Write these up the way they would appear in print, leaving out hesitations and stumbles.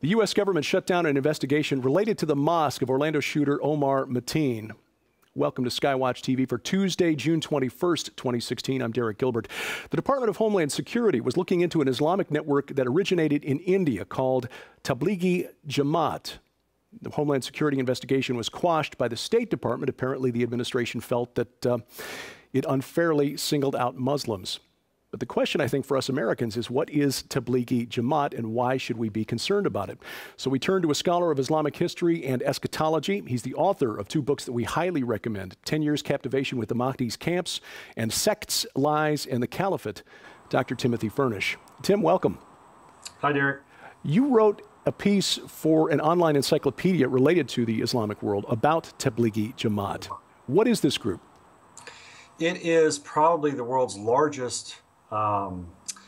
The U.S. government shut down an investigation related to the mosque of Orlando shooter Omar Mateen. Welcome to SkyWatch TV for Tuesday, June 21st, 2016. I'm Derek Gilbert. The Department of Homeland Security was looking into an Islamic network that originated in India called Tablighi Jamaat. The Homeland Security investigation was quashed by the State Department. Apparently, the administration felt that it unfairly singled out Muslims. But the question, I think, for us Americans is, what is Tablighi Jamaat and why should we be concerned about it? So we turn to a scholar of Islamic history and eschatology. He's the author of two books that we highly recommend, 10 Years Captivation with the Mahdi's Camps and Sects, Lies, and the Caliphate, Dr. Timothy Furnish. Tim, welcome. Hi, Derek. You wrote a piece for an online encyclopedia related to the Islamic world about Tablighi Jamaat. What is this group? It is probably the world's largest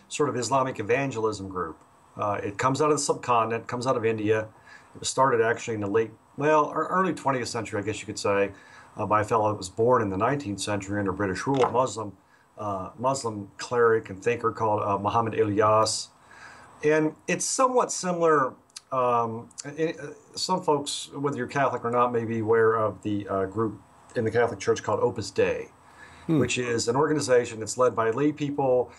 sort of Islamic evangelism group. It comes out of the subcontinent, comes out of India. It was started actually in the early 20th century, I guess you could say, by a fellow that was born in the 19th century under British rule, Muslim cleric and thinker called Muhammad Ilyas. And it's somewhat similar. Some folks, whether you're Catholic or not, may be aware of the group in the Catholic Church called Opus Dei, which is an organization that's led by lay people,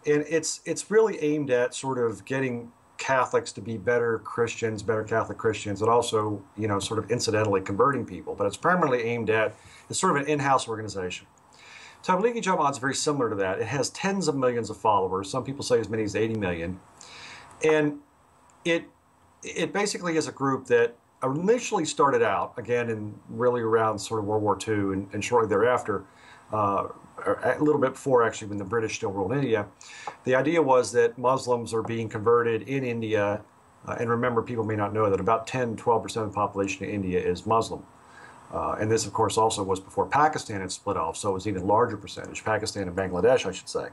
and it's really aimed at sort of getting Catholics to be better Christians, better Catholic Christians, and also, you know, sort of incidentally converting people. But it's primarily aimed at, it's sort of an in-house organization. Tablighi Jamaat is very similar to that. It has tens of millions of followers. Some people say as many as 80 million. And it basically is a group that initially started out, again, in really around sort of World War II and shortly thereafter, a little bit before actually when the British still ruled India. The idea was that Muslims are being converted in India, and remember, people may not know that about 10-12% of the population in India is Muslim. And this, of course, also was before Pakistan had split off, so it was an even larger percentage, Pakistan and Bangladesh, I should say.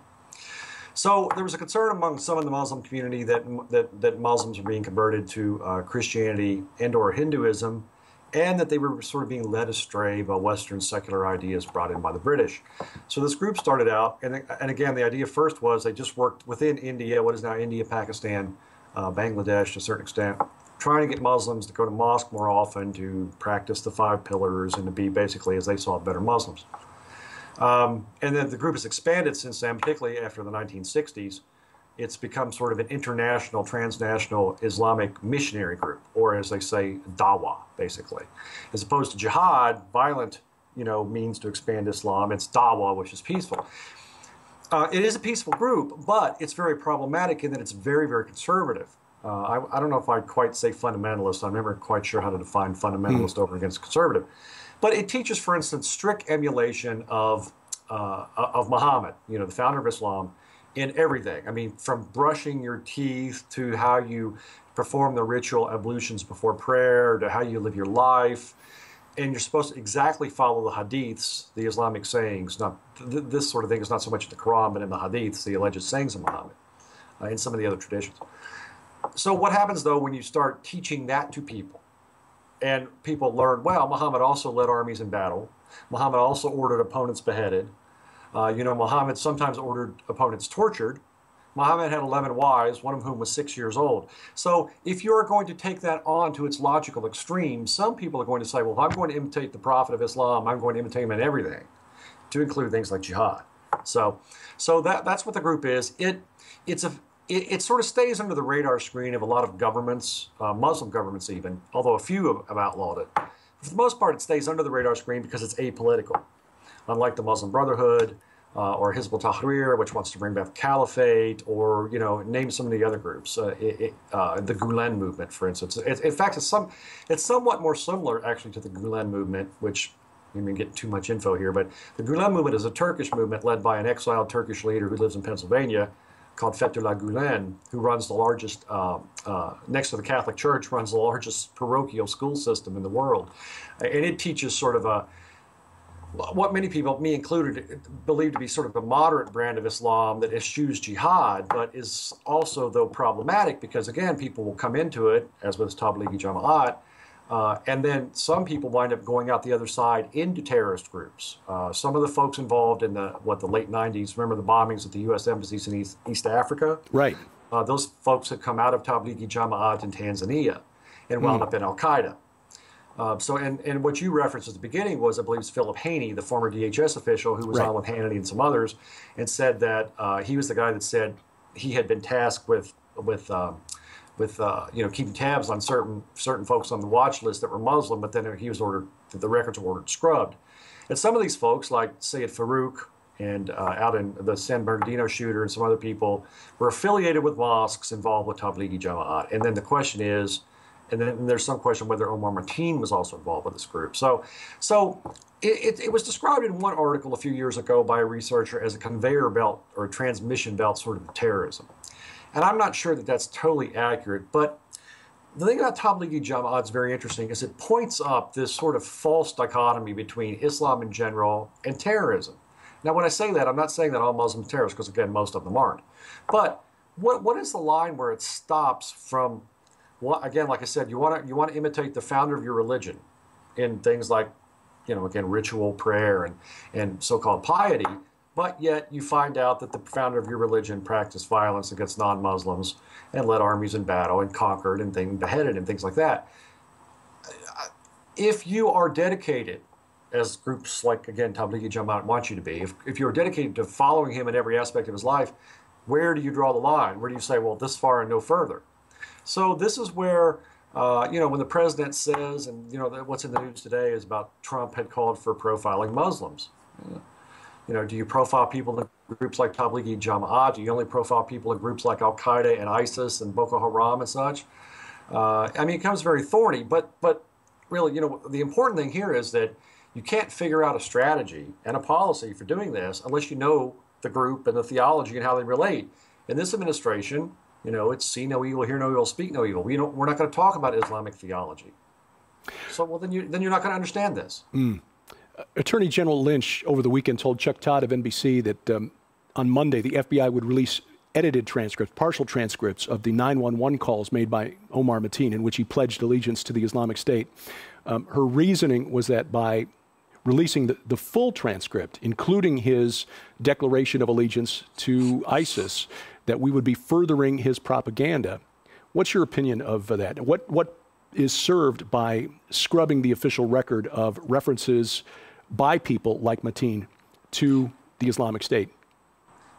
So there was a concern among some of the Muslim community that Muslims were being converted to Christianity and or Hinduism, and that they were sort of being led astray by Western secular ideas brought in by the British. So this group started out, and again, the idea first was they just worked within India, what is now India, Pakistan, Bangladesh to a certain extent, trying to get Muslims to go to mosque more often, to practice the 5 pillars, and to be basically, as they saw, better Muslims. And then the group has expanded since then, particularly after the 1960s. It's become sort of an international, transnational Islamic missionary group, or as they say, dawah, basically. As opposed to jihad, violent, means to expand Islam, it's dawah, which is peaceful. It is a peaceful group, but it's very problematic in that it's very, very conservative. I don't know if I'd quite say fundamentalist. I'm never quite sure how to define fundamentalist over against conservative. But it teaches, for instance, strict emulation of Muhammad, the founder of Islam, in everything. I mean, from brushing your teeth to how you perform the ritual ablutions before prayer to how you live your life. And you're supposed to exactly follow the hadiths, the Islamic sayings. Not this sort of thing is not so much in the Quran, but in the hadiths, the alleged sayings of Muhammad, and some of the other traditions. So what happens, though, when you start teaching that to people? And people learn, well, Muhammad also led armies in battle. Muhammad also ordered opponents beheaded. Muhammad sometimes ordered opponents tortured. Muhammad had 11 wives, one of whom was 6 years old. So if you're going to take that on to its logical extreme, some people are going to say, well, if I'm going to imitate the Prophet of Islam, I'm going to imitate him in everything, to include things like jihad. So that's what the group is. It sort of stays under the radar screen of a lot of governments, Muslim governments even, although a few have outlawed it. For the most part, it stays under the radar screen because it's apolitical. Unlike the Muslim Brotherhood or Hizb ut-Tahrir, which wants to bring back caliphate, or name some of the other groups, the Gulen movement, for instance. In fact, it's somewhat more similar actually to the Gulen movement, which you may get too much info here, but the Gulen movement is a Turkish movement led by an exiled Turkish leader who lives in Pennsylvania, called Fethullah Gulen, who runs the largest, next to the Catholic Church, runs the largest parochial school system in the world. And it teaches sort of what many people, me included, believe to be sort of a moderate brand of Islam that eschews jihad, but is also, though, problematic because, again, people will come into it, as with Tablighi Jamaat, and then some people wind up going out the other side into terrorist groups. Some of the folks involved in the late 90s, remember the bombings at the U.S. embassies in East Africa? Right. those folks had come out of Tablighi Jama'at in Tanzania and wound up in Al-Qaeda. And what you referenced at the beginning was, I believe, it's Philip Haney, the former DHS official who was on with Hannity and some others, and said that he was the guy that said he had been tasked with keeping tabs on certain folks on the watch list that were Muslim, but then he was ordered, the records were ordered scrubbed. And some of these folks, like Sayed Farouk and out in the San Bernardino shooter and some other people, were affiliated with mosques involved with Tablighi Jama'at. And then the question is, and then there's some question whether Omar Mateen was also involved with this group. So it was described in one article a few years ago by a researcher as a conveyor belt or a transmission belt sort of terrorism. And I'm not sure that that's totally accurate, but the thing about Tablighi Jama'at is very interesting is it points up this sort of false dichotomy between Islam in general and terrorism. Now, when I say that, I'm not saying that all Muslims are terrorists, because again, most of them aren't. But what is the line where it stops from, well, again, like I said, you want to imitate the founder of your religion in things like, again, ritual, prayer, and so-called piety, but yet you find out that the founder of your religion practiced violence against non-Muslims and led armies in battle and conquered and beheaded and things like that. If you are dedicated, as groups like, again, Tablighi Jama'at want you to be, if you're dedicated to following him in every aspect of his life, where do you draw the line? Where do you say, well, this far and no further? So this is where, when the president says, and, what's in the news today is about Trump had called for profiling Muslims. Do you profile people in groups like Tablighi Jama'at? Do you only profile people in groups like Al-Qaeda and ISIS and Boko Haram and such? It becomes very thorny, but really, the important thing here is that you can't figure out a strategy and a policy for doing this unless you know the group and the theology and how they relate. In this administration, it's see no evil, hear no evil, speak no evil. We're not going to talk about Islamic theology. So, well, then you're not going to understand this. Attorney General Lynch over the weekend told Chuck Todd of NBC that on Monday the FBI would release edited transcripts, partial transcripts of the 911 calls made by Omar Mateen in which he pledged allegiance to the Islamic State. Her reasoning was that by releasing the full transcript, including his declaration of allegiance to ISIS, that we would be furthering his propaganda. What's your opinion of that? What is served by scrubbing the official record of references by people like Mateen to the Islamic State?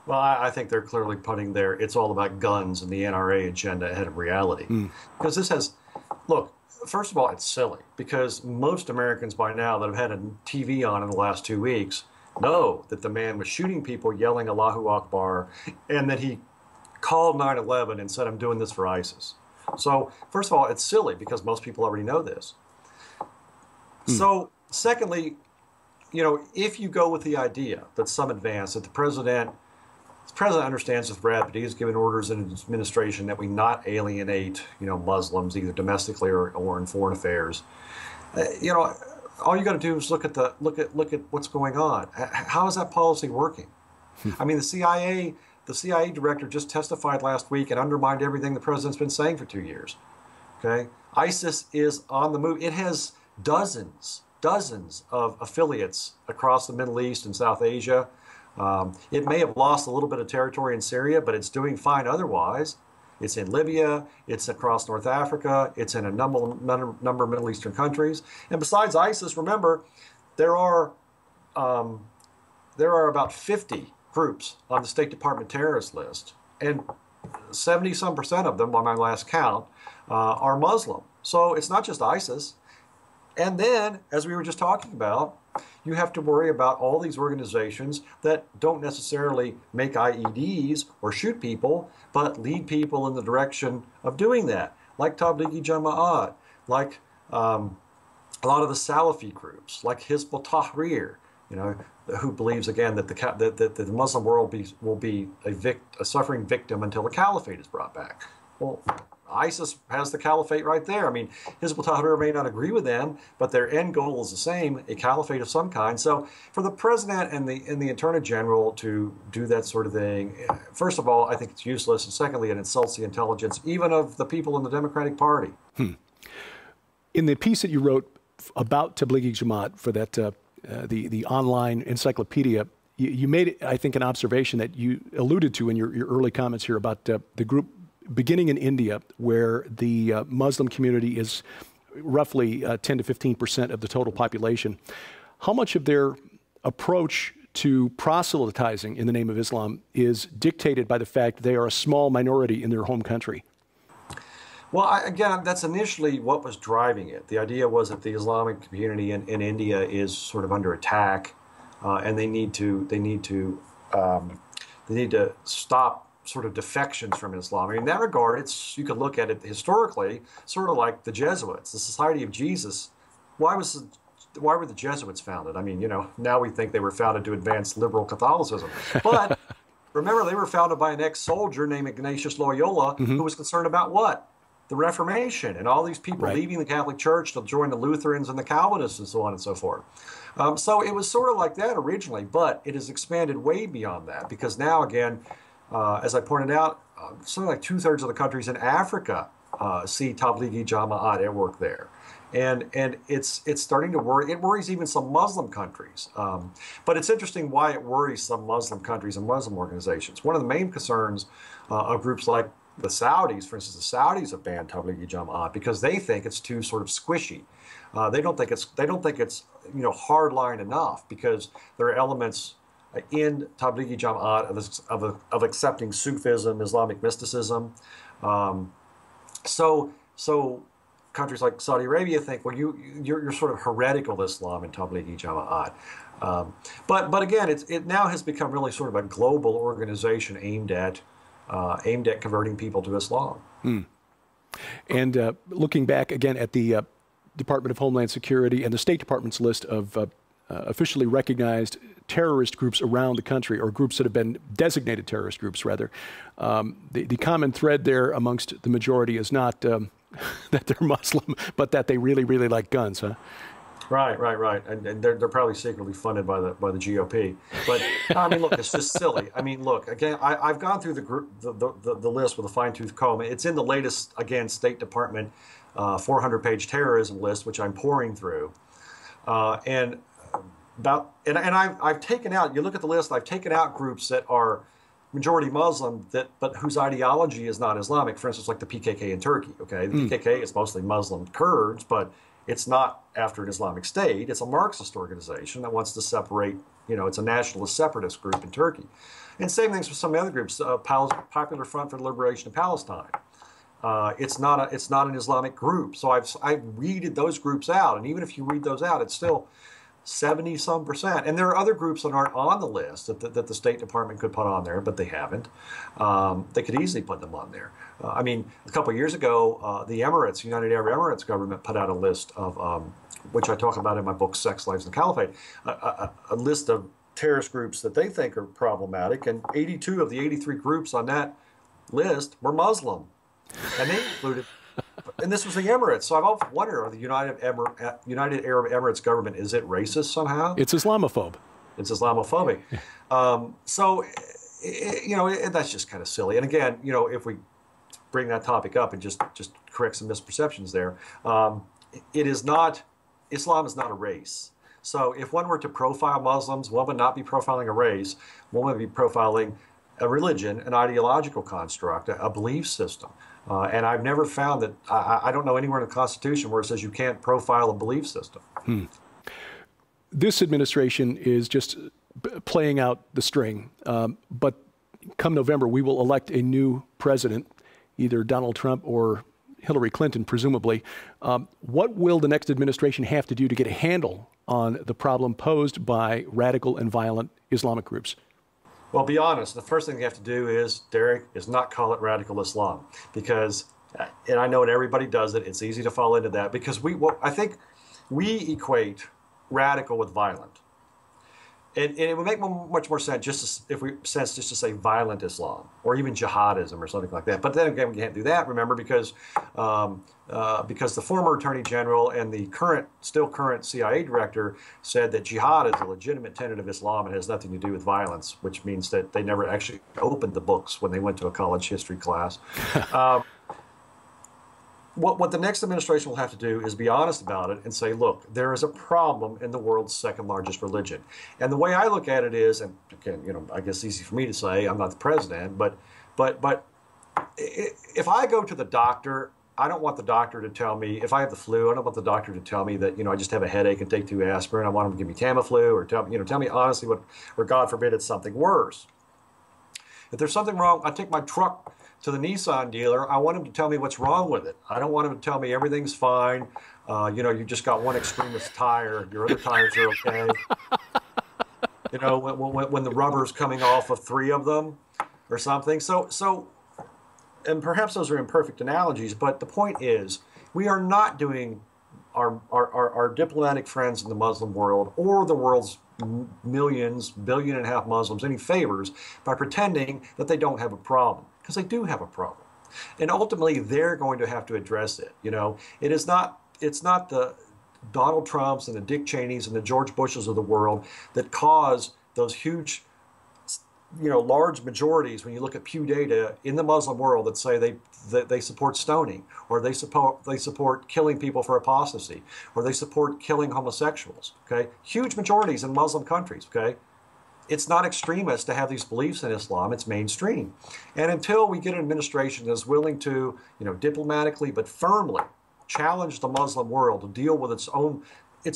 Well, I think they're clearly putting it's all about guns and the NRA agenda ahead of reality. Because this has, look, first of all, it's silly because most Americans by now that have had a TV on in the last 2 weeks know that the man was shooting people, yelling Allahu Akbar, and that he called 9/11 and said, I'm doing this for ISIS. So, first of all, it's silly because most people already know this. So, secondly, if you go with the idea that some advance, that the president understands the threat, but he has given orders in his administration that we not alienate, Muslims either domestically or in foreign affairs. All you got to do is look at what's going on. How is that policy working? I mean, the CIA director just testified last week and undermined everything the president's been saying for 2 years. Okay, ISIS is on the move. It has dozens of affiliates across the Middle East and South Asia. It may have lost a little bit of territory in Syria, but it's doing fine otherwise. It's in Libya, it's across North Africa, it's in a number of Middle Eastern countries. And besides ISIS, remember, there are about 50 groups on the State Department terrorist list, and 70-some% of them, by my last count, are Muslim. So it's not just ISIS. And then, as we were just talking about, you have to worry about all these organizations that don't necessarily make IEDs or shoot people, but lead people in the direction of doing that, like Tablighi Jama'at, like a lot of the Salafi groups, like Hizb ut-Tahrir, who believes, again, that the Muslim world will be a suffering victim until the caliphate is brought back. Well, ISIS has the caliphate right there. I mean, Hizb ut-Tahrir may not agree with them, but their end goal is the same, a caliphate of some kind. So for the president and the attorney general to do that sort of thing, first of all, I think it's useless. And secondly, it insults the intelligence even of the people in the Democratic Party. In the piece that you wrote about Tablighi Jamaat for that the online encyclopedia, you made, I think, an observation that you alluded to in your early comments here about the group beginning in India, where the Muslim community is roughly 10 to 15% of the total population. How much of their approach to proselytizing in the name of Islam is dictated by the fact they are a small minority in their home country? Well, again, that's initially what was driving it. The idea was that the Islamic community in India is sort of under attack, and they need to stop sort of defections from Islam. I mean, in that regard, you could look at it historically, sort of like the Jesuits, the Society of Jesus. Why were the Jesuits founded? I mean, you know, now we think they were founded to advance liberal Catholicism, but remember, they were founded by an ex-soldier named Ignatius Loyola, who was concerned about what? The Reformation, and all these people leaving the Catholic Church to join the Lutherans and the Calvinists and so on and so forth. So it was sort of like that originally, but it has expanded way beyond that, because now, again, as I pointed out, something like 2/3 of the countries in Africa see Tablighi Jama'at at work there. And it's starting to worry. It worries even some Muslim countries. But it's interesting why it worries some Muslim countries and Muslim organizations. One of the main concerns of groups like the Saudis, for instance, the Saudis have banned Tablighi Jama'at because they think it's too sort of squishy. They don't think it's you know, hardline enough, because there are elements in Tablighi Jama'at of accepting Sufism, Islamic mysticism. So countries like Saudi Arabia think, well, you're sort of heretical Islam in Tablighi Jama'at. But again, it now has become really sort of a global organization aimed at converting people to Islam. And looking back again at the Department of Homeland Security and the State Department's list of officially recognized terrorist groups around the country, or groups that have been designated terrorist groups, rather, the common thread there amongst the majority is not that they're Muslim, but that they really, really like guns, huh? Right. And they're probably secretly funded by the GOP. But I mean, look, it's just silly. I mean, look, again, I've gone through the list with a fine-tooth comb. It's in the latest, again, State Department 400-page terrorism list, which I'm pouring through, and I've taken out. You look at the list. I've taken out groups that are majority Muslim, but whose ideology is not Islamic. For instance, like the PKK in Turkey. Okay, the PKK is mostly Muslim Kurds, but it's not after an Islamic State. It's a Marxist organization that wants to separate. You know, it's a nationalist separatist group in Turkey. And same things with some other groups. Popular Front for the Liberation of Palestine. It's not an Islamic group. So I've weeded those groups out. And even if you weed those out, it's still 70-some%. And there are other groups that aren't on the list that the State Department could put on there, but they haven't. They could easily put them on there. I mean, a couple of years ago, the Emirates, United Arab Emirates government put out a list of, which I talk about in my book, Sex, Lives, and Caliphate, a list of terrorist groups that they think are problematic. And 82 of the 83 groups on that list were Muslim. And they included... And this was the Emirates, so I've often wondered: are the United Arab Emirates government, is it racist somehow? It's Islamophobe. It's Islamophobic. You know, that's just kind of silly. And again, you know, if we bring that topic up and just correct some misperceptions there, Islam is not a race. So if one were to profile Muslims, one would not be profiling a race. One would be profiling a religion, an ideological construct, a belief system. And I've never found that, I don't know anywhere in the Constitution where it says you can't profile a belief system. This administration is just playing out the string. But come November, we will elect a new president, either Donald Trump or Hillary Clinton, presumably. What will the next administration have to do to get a handle on the problem posed by radical and violent Islamic groups? Well, be honest, the first thing you have to do is, Derek, is not call it radical Islam, because, and I know that everybody does it, it's easy to fall into that, because I think we equate radical with violent. And it would make much more sense just to say violent Islam, or even jihadism or something like that. But then again, we can't do that, remember, because the former Attorney General and the still current CIA director said that jihad is a legitimate tenet of Islam and has nothing to do with violence, which means that they never actually opened the books when they went to a college history class. What the next administration will have to do is be honest about it and say, look, there is a problem in the world's second largest religion. And the way I look at it is, and again, you know, I guess it's easy for me to say, I'm not the president, but if I go to the doctor, I don't want the doctor to tell me, if I have the flu, I don't want the doctor to tell me that, I just have a headache and take 2 aspirin. I want him to give me Tamiflu or tell me honestly or God forbid it's something worse. If there's something wrong, I take my truck to the Nissan dealer. I want him to tell me what's wrong with it. I don't want him to tell me everything's fine. You just got one extremist tire. Your other tires are okay. When the rubber's coming off of 3 of them or something. So, and perhaps those are imperfect analogies, but the point is, we are not doing our diplomatic friends in the Muslim world or the world's millions, 1.5 billion Muslims any favors by pretending that they don't have a problem, because they do have a problem. And ultimately, they're going to have to address it. It's not the Donald Trumps and the Dick Cheneys and the George Bushes of the world that cause those huge, large majorities, when you look at Pew data in the Muslim world, that say they support stoning, or they support killing people for apostasy, or they support killing homosexuals. Okay, huge majorities in Muslim countries. Okay, it's not extremist to have these beliefs in Islam; it's mainstream. And until we get an administration that's willing to, diplomatically but firmly challenge the Muslim world to deal with its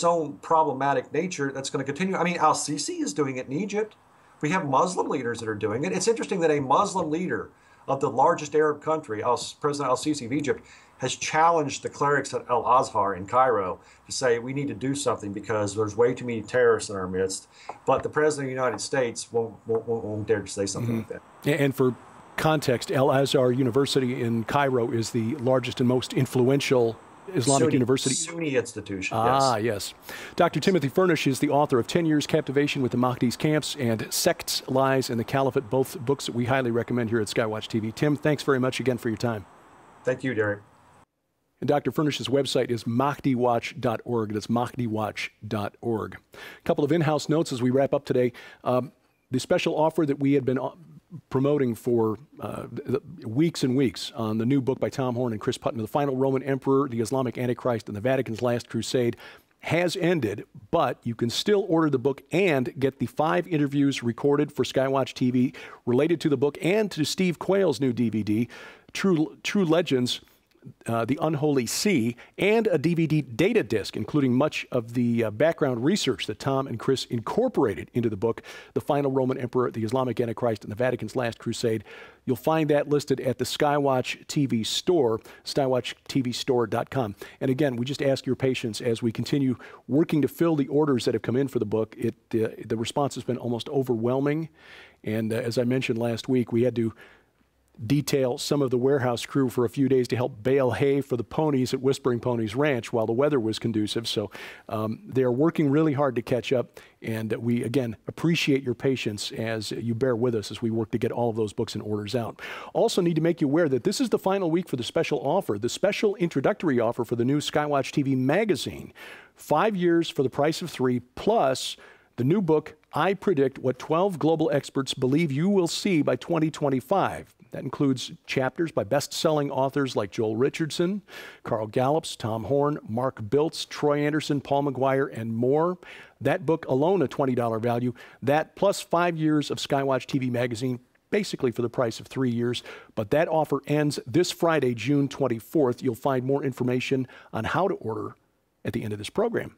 own problematic nature, that's going to continue. I mean, al-Sisi is doing it in Egypt. We have Muslim leaders that are doing it. It's interesting that a Muslim leader of the largest Arab country, President al-Sisi of Egypt, has challenged the clerics at Al-Azhar in Cairo to say we need to do something because there's way too many terrorists in our midst. But the President of the United States won't dare to say something like that. And for context, Al-Azhar University in Cairo is the largest and most influential Islamic university. Sunni institution, yes. Dr. Timothy Furnish is the author of 10 Years Captivation with the Mahdi's Camps and Sects, Lies, and the Caliphate, both books that we highly recommend here at SkyWatch TV. Tim, thanks very much again for your time. Thank you, Derek. And Dr. Furnish's website is mahdiwatch.org. That's mahdiwatch.org. A couple of in-house notes as we wrap up today. The special offer that we had been promoting for weeks and weeks on the new book by Tom Horn and Chris Putnam, The Final Roman Emperor, the Islamic Antichrist, and the Vatican's Last Crusade, has ended, but you can still order the book and get the 5 interviews recorded for SkyWatch TV related to the book and to Steve Quayle's new DVD, True Legends, The Unholy See, and a DVD data disc, including much of the background research that Tom and Chris incorporated into the book, The Final Roman Emperor, the Islamic Antichrist, and the Vatican's Last Crusade. You'll find that listed at the SkyWatch TV store, skywatchtvstore.com. And again, we just ask your patience as we continue working to fill the orders that have come in for the book. The response has been almost overwhelming. And as I mentioned last week, we had to detail some of the warehouse crew for a few days to help bale hay for the ponies at Whispering Ponies Ranch while the weather was conducive. So they are working really hard to catch up, and we, again, appreciate your patience as you bear with us as we work to get all of those books and orders out. Also need to make you aware that this is the final week for the special offer, the special introductory offer for the new SkyWatch TV magazine. 5 years for the price of 3, plus the new book, I Predict What 12 Global Experts Believe You Will See by 2025. That includes chapters by best-selling authors like Joel Richardson, Carl Gallups, Tom Horn, Mark Biltz, Troy Anderson, Paul McGuire, and more. That book alone, a $20 value. That plus 5 years of SkyWatch TV magazine, basically for the price of 3 years. But that offer ends this Friday, June 24th. You'll find more information on how to order at the end of this program.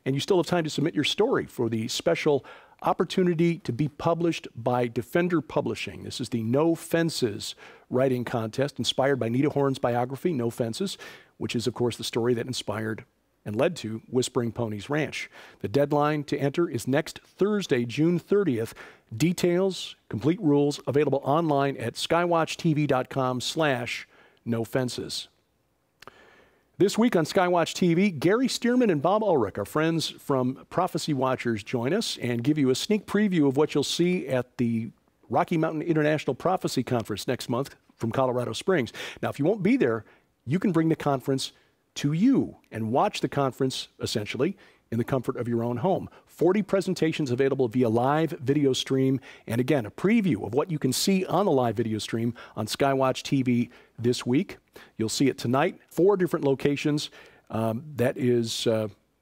And you still have time to submit your story for the special opportunity to be published by Defender Publishing. This is the No Fences writing contest inspired by Nita Horn's biography, No Fences, which is, of course, the story that inspired and led to Whispering Ponies Ranch. The deadline to enter is next Thursday, June 30th. Details, complete rules, available online at skywatchtv.com/nofences. This week on SkyWatch TV, Gary Stearman and Bob Ulrich, our friends from Prophecy Watchers, join us and give you a sneak preview of what you'll see at the Rocky Mountain International Prophecy Conference next month from Colorado Springs. Now, if you won't be there, you can bring the conference to you and watch the conference, essentially, in the comfort of your own home. 40 presentations available via live video stream, and again, a preview of what you can see on the live video stream on SkyWatch TV this week. You'll see it tonight, 4 different locations. That is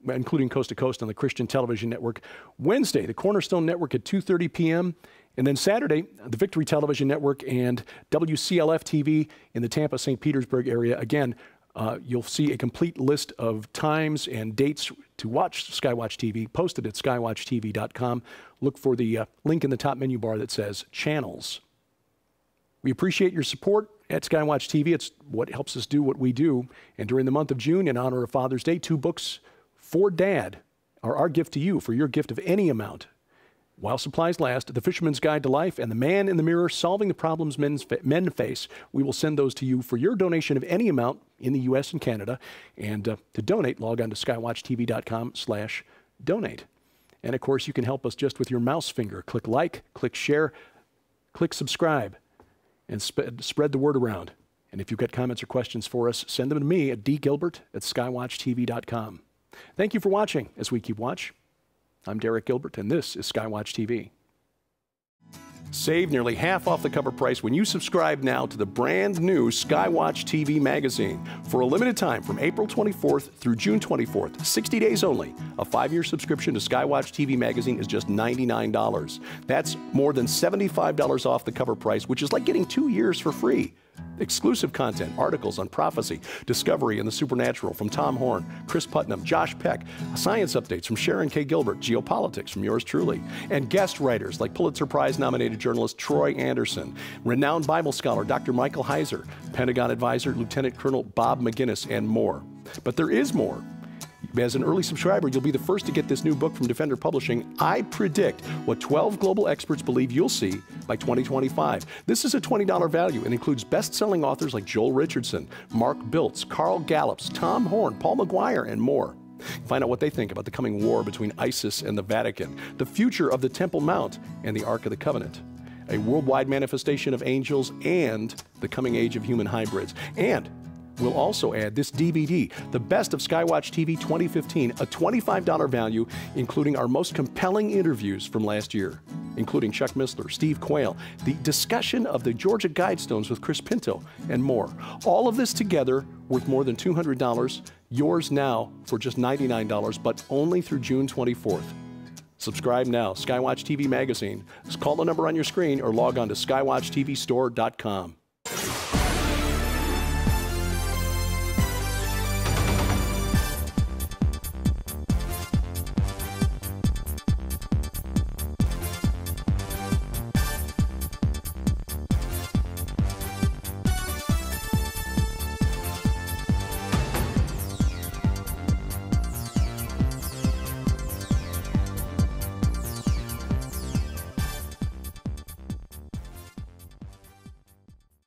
including Coast to Coast on the Christian Television Network. Wednesday, the Cornerstone Network at 2:30 p.m., And then Saturday, the Victory Television Network and WCLF TV in the Tampa, St. Petersburg area. Again, you'll see a complete list of times and dates to watch SkyWatch TV posted at skywatchtv.com. Look for the link in the top menu bar that says Channels. We appreciate your support at SkyWatch TV. It's what helps us do what we do. And during the month of June, in honor of Father's Day, 2 books for Dad are our gift to you for your gift of any amount. While supplies last, The Fisherman's Guide to Life and The Man in the Mirror, Solving the Problems Men Face. We will send those to you for your donation of any amount in the U.S. and Canada. And to donate, log on to skywatchtv.com/donate. And of course, you can help us just with your mouse finger. Click like, click share, click subscribe, and spread the word around. And if you've got comments or questions for us, send them to me at dgilbert@skywatchtv.com. Thank you for watching as we keep watch. I'm Derek Gilbert, and this is SkyWatch TV. Save nearly half off the cover price when you subscribe now to the brand new SkyWatch TV magazine. For a limited time from April 24th through June 24th, 60 days only, a 5-year subscription to SkyWatch TV magazine is just $99. That's more than $75 off the cover price, which is like getting 2 years for free. Exclusive content, articles on prophecy, discovery, and the supernatural from Tom Horn, Chris Putnam, Josh Peck, science updates from Sharon K. Gilbert, geopolitics from yours truly, and guest writers like Pulitzer Prize-nominated journalist Troy Anderson, renowned Bible scholar Dr. Michael Heiser, Pentagon advisor Lieutenant Colonel Bob McGinnis, and more. But there is more. As an early subscriber, you'll be the first to get this new book from Defender Publishing. I predict what 12 global experts believe you'll see by 2025. This is a $20 value and includes best-selling authors like Joel Richardson, Mark Biltz, Carl Gallups, Tom Horn, Paul McGuire, and more. Find out what they think about the coming war between ISIS and the Vatican, the future of the Temple Mount and the Ark of the Covenant, a worldwide manifestation of angels, and the coming age of human hybrids. And we'll also add this DVD, The Best of SkyWatch TV 2015, a $25 value, including our most compelling interviews from last year, including Chuck Missler, Steve Quayle, the discussion of the Georgia Guidestones with Chris Pinto, and more. All of this together worth more than $200, yours now for just $99, but only through June 24th. Subscribe now, SkyWatch TV magazine. Just call the number on your screen or log on to skywatchtvstore.com.